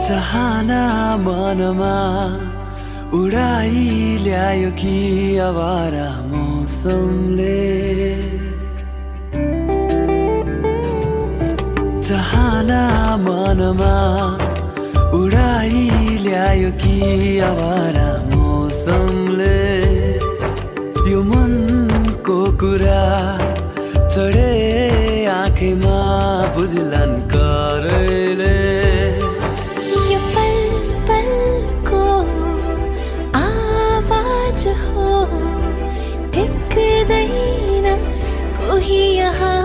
चाहना मनमा उडाई ल्यायो कि आवारा मौसमले चाहना मनमा उडाई ल्यायो कि आवारा मौसमले यो मनको कुरा चढे आँखैमा बुझलन करैले टिक्दैन कोही यहाँ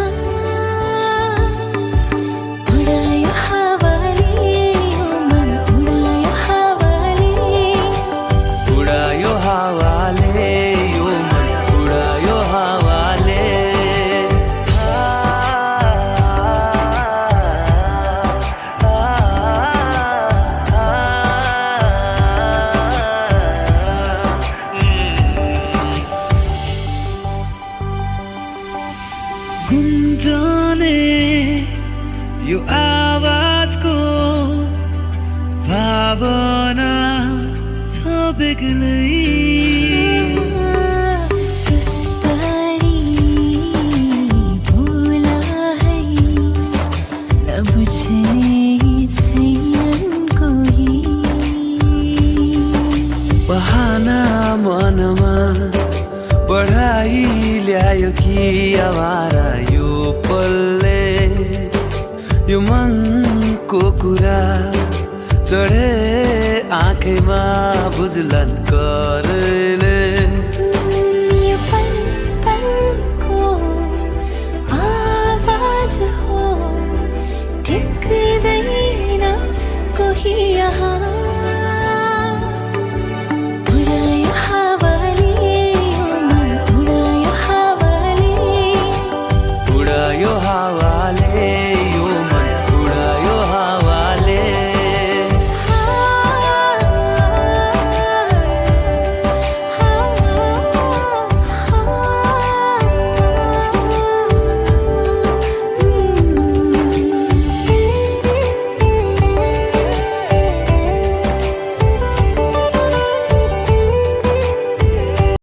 उडायो हावाले यो मन उडायो हावाले उडायो हावाले यो मन उडायो हावाले गुन्जने यो आवाजको भावना छ बेग्लै सुस्तरी बोला है नबुझ्ने छैनन् कोही बहाना मनमा बढाई ल्यायो कि आवारा यो पलले यो मनको कुरा चढे आँखैमा बुझलन करले